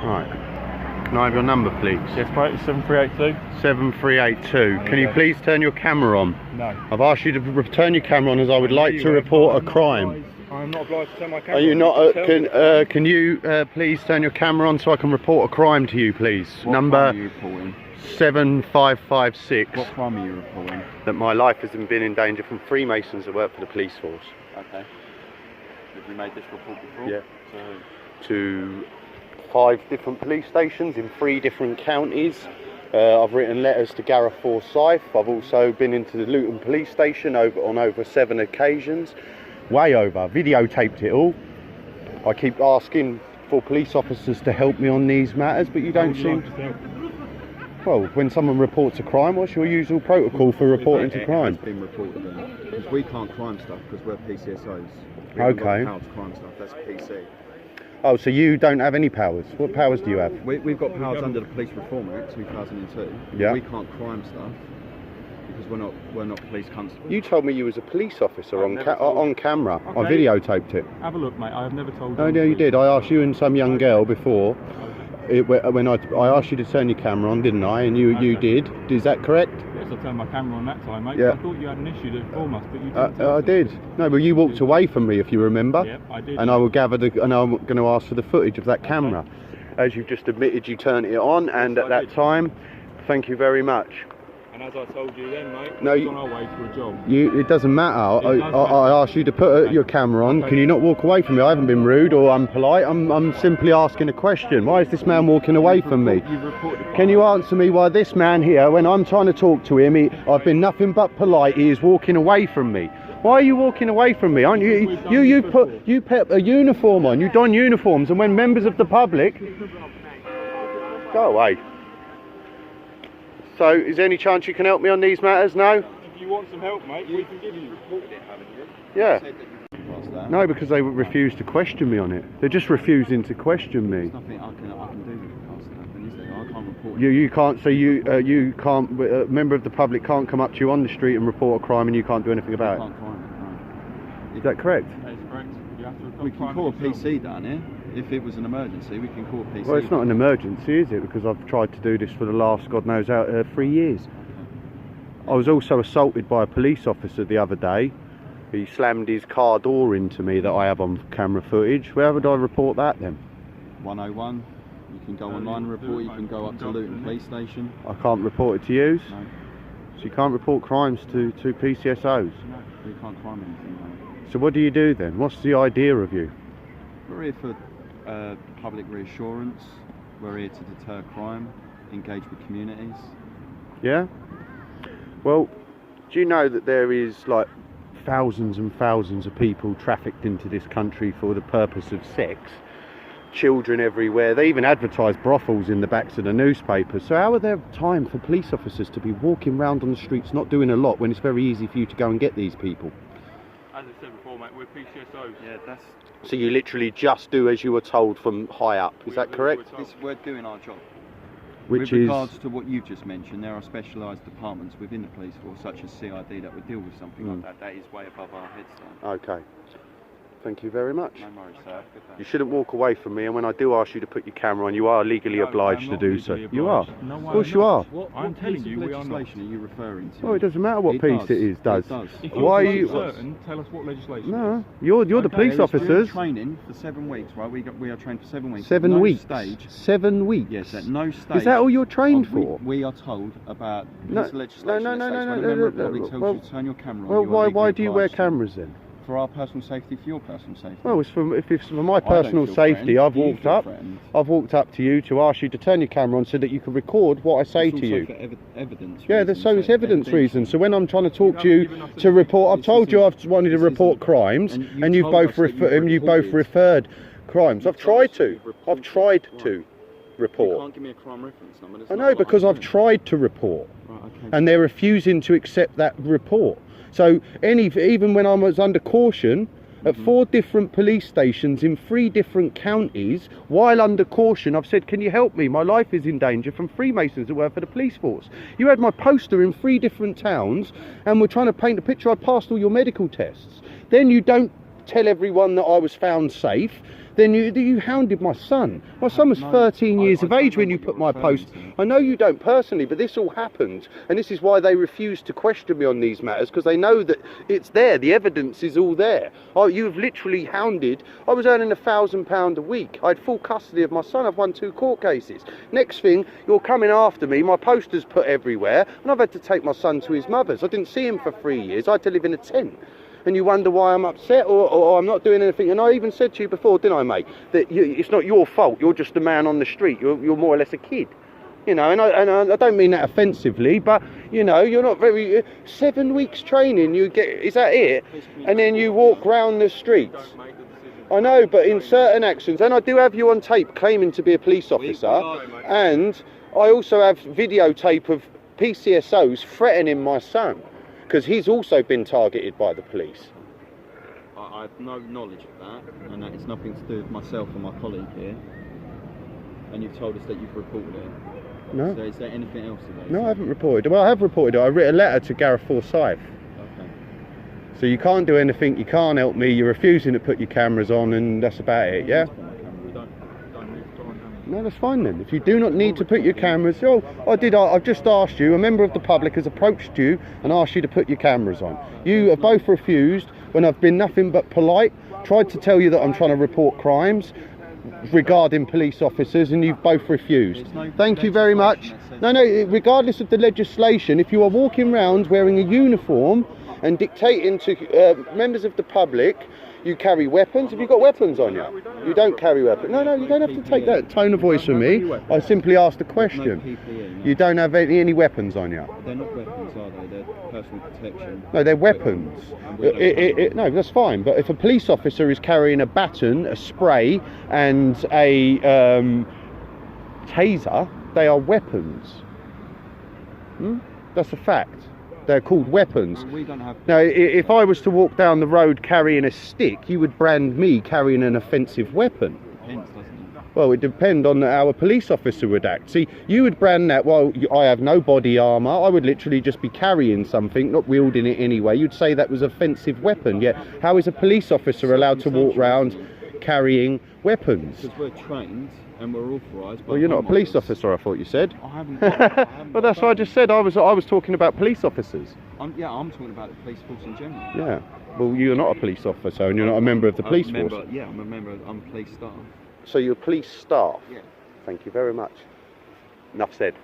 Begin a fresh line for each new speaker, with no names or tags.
Right. Can I have your number, please?
Yes, mate, 7382.
7382. Can you please turn your camera on?
No.
I've asked you to turn your camera on as I would like to report a crime.
I'm not obliged to turn my camera on.
Are you not? Can you please turn your camera on so I can report a crime to you, please?
What
Number
crime are you reporting?
7556.
What crime are you reporting?
That my life has been in danger from Freemasons that work for the police force.
Okay. Have you made this report before?
Yeah.
So,
To 5 different police stations in 3 different counties. I've written letters to Gareth Forsyth. I've also been into the Luton police station on over 7 occasions. Way over. Videotaped it all. I keep asking for police officers to help me on these matters, but you don't seem... Well, when someone reports a crime, what's your usual protocol for reporting to crime?
It has been reported then. Because we can't crime stuff because we're PCSOs. We
Okay.
How to crime stuff, that's PC.
Oh, so you don't have any powers? What powers do you have?
We've got powers under the Police Reform Act 2002.
Yeah.
We can't crime stuff because we're not police constables.
You told me you was a police officer on camera.
Okay.
I videotaped it.
Have a look, mate. I have never told you.
Oh, no, you did. I asked you and some young girl before. When I asked you to turn your camera on, didn't I? And you did. Is that correct?
Yes, I turned my camera on that time, mate.
Yeah.
I thought you had an issue to inform us, but you didn't.
I did. No, but you walked away from me, if you remember.
Yep, I did.
And I will gather and I'm going to ask for the footage of that camera. As you've just admitted, you turned it on, and at that time, thank you very much.
And as I told you then, mate,
No,
we're on our way to a job.
It doesn't matter.
It does matter.
I asked you to put your camera on.
Okay.
Can you not walk away from me? I haven't been rude or unpolite. I'm simply asking a question. Why is this man walking away from me? Can you answer me why this man here, when I'm trying to talk to him, I've been nothing but polite, he is walking away from me? Why are you walking away from me? Aren't you? You put a uniform on. You don uniforms, and when members of the public go away. So, is there any chance you can help me on these matters? No?
If you want some help, mate, we can give you.
Yeah.
What's that?
No, because they refuse to question me on it. They're just refusing to question me.
There's nothing I can do with regards to that, then, is there? I can't report.
You can't. So you can't. A member of the public can't come up to you on the street and report a crime, and you can't do anything about
I
it.
can't crime it, no.
Is that correct?
That is correct. You have to report
We can
crime
call a
yourself.
PC down here. If it was an emergency, we can call a PC.
Well, it's not an emergency, is it? Because I've tried to do this for the last, God knows, 3 years. I was also assaulted by a police officer the other day. He slammed his car door into me that I have on camera footage. Where would I report that then?
101. You can go online and report. You can go up to Luton Police Station.
I can't report it to you.
No,
So you can't report crimes to PCSOs.
no, we can't crime anything. No.
So what do you do then? What's the idea of you?
We're here for public reassurance. We're here to deter crime, engage with communities.
Yeah? Well, do you know that there is like thousands and thousands of people trafficked into this country for the purpose of sex? Children everywhere. They even advertise brothels in the backs of the newspapers. So how are there time for police officers to be walking around on the streets not doing a lot when it's very easy for you to go and get these people?
As I said before, mate, we're PCSOs.
Yeah, that's.
So you literally just do as you were told from high up. Is that correct?
We're doing our job.
Which
with
is...
regards to what you've just mentioned, there are specialised departments within the police force, such as CID, that would deal with something like that. That is way above our heads, though.
Okay. Thank you very much.
No worries, sir. Have a good day.
You shouldn't walk away from me, and when I do ask you to put your camera on, you are legally
No,
obliged
I'm
to
not
do
legally
so. You are.
obliged. No,
Of
I'm
course you
not.
are.
I'm telling
piece
you,
of
we are not.
legislation are you referring to?
Well, it doesn't matter what piece it does.
It does.
If
Why are
you're
you...
certain, tell us what legislation
No,
is.
you're the
Okay,
police
it's
We're
officers.
training for 7 weeks, right? We are trained for 7 weeks.
7
At no
weeks.
Stage.
7 weeks.
Yes, at no stage.
Is that all you're trained for?
We are told about
No,
piece of legislation
no,
that states when a
no,
member of
no,
the public tells
well-
you to turn your camera on.
Well,
you are
why
legally
do you wear
obliged to.
cameras then?
For our personal safety, for your personal safety.
Well, if it's for my
I don't
personal
feel
safety,
threatened.
I've
You
walked
feel
up.
threatened.
I've walked up to you to ask you to turn your camera on so that you can record what I say
It's
to
also
you.
for evidence.
Yeah,
reasons,
so it's evidence
evidential.
reasons. So when I'm trying to talk to
You
you
haven't given us
to
an-
report, I've
This
told you
isn't-
I've wanted to
this
report
isn't-
crimes,
and you
and you've
told
both
us that you reported.
referred crimes. I've
You told
tried
us
to.
you've reported
I've tried
crimes.
to
You
report.
can't give me a crime reference number. That's
I
not
know
what
because
I'm
I've
doing.
tried to report,
Right, okay.
and they're refusing to accept that report. So even when I was under caution at 4 different police stations in 3 different counties, while under caution, I've said, can you help me? My life is in danger from Freemasons that work for the police force. You had my poster in 3 different towns and we're trying to paint a picture. I passed all your medical tests. Then you don't tell everyone that I was found safe. then you hounded my son. My son was 13 years of age when you put my post. I know you don't personally, but this all happened, and this is why they refuse to question me on these matters, because they know that it's there. The evidence is all there. Oh, you have literally hounded. I was earning £1,000 a week. I had full custody of my son. I've won 2 court cases. Next thing, you're coming after me. My posters put everywhere, and I've had to take my son to his mother's. I didn't see him for 3 years. I had to live in a tent. And you wonder why I'm upset or I'm not doing anything. And I even said to you before, didn't I, mate, that it's not your fault. You're just a man on the street. You're more or less a kid. You know, and I don't mean that offensively, but, you know, you're not very... 7 weeks training, you get... Is that it? And then you walk round the streets. I know, but in certain actions, and I do have you on tape claiming to be a police officer, and I also have videotape of PCSOs threatening my son, because he's also been targeted by the police.
I have no knowledge of that, and that is nothing to do with myself and my colleague here. And you've told us that you've reported it.
No.
So is there anything else about it?
No, I haven't reported it. Well, I have reported it. I wrote a letter to Gareth Forsyth.
Okay.
So you can't do anything, you can't help me, you're refusing to put your cameras on, and that's about it, yeah? No, that's fine then. If you do not need to put your cameras... Oh, I've just asked you, a member of the public has approached you and asked you to put your cameras on. You have both refused when I've been nothing but polite, tried to tell you that I'm trying to report crimes regarding police officers, and you've both refused. Thank you very much. No, regardless of the legislation, if you are walking around wearing a uniform and dictating to members of the public, you carry weapons. Have you got weapons on you? You don't carry weapons. No, you don't have to take that tone of voice from me. I simply asked a question. You don't have any weapons on you?
They're not weapons, are they? They're personal protection.
No, they're weapons. No, that's fine. But if a police officer is carrying a baton, a spray, and a taser, they are weapons. That's a fact. They're called weapons.
We don't have...
Now, if I was to walk down the road carrying a stick, you would brand me carrying an offensive weapon.
Depends, doesn't it?
Well, it would depend on how a police officer would act. See, you would brand that, well, I have no body armour, I would literally just be carrying something, not wielding it anyway. You'd say that was an offensive weapon. Yet, how is a police officer allowed to walk around carrying weapons?
Because we're trained and we're authorised.
Well, you're not a police officer, I thought you said.
I haven't got,
Well, that's what I just said. I was talking about police officers.
I'm talking about the police force in general.
Yeah. Well, you're not a police officer and you're not a member of the police force.
Yeah, I'm a member. I'm police staff.
So you're police staff?
Yeah.
Thank you very much. Enough said.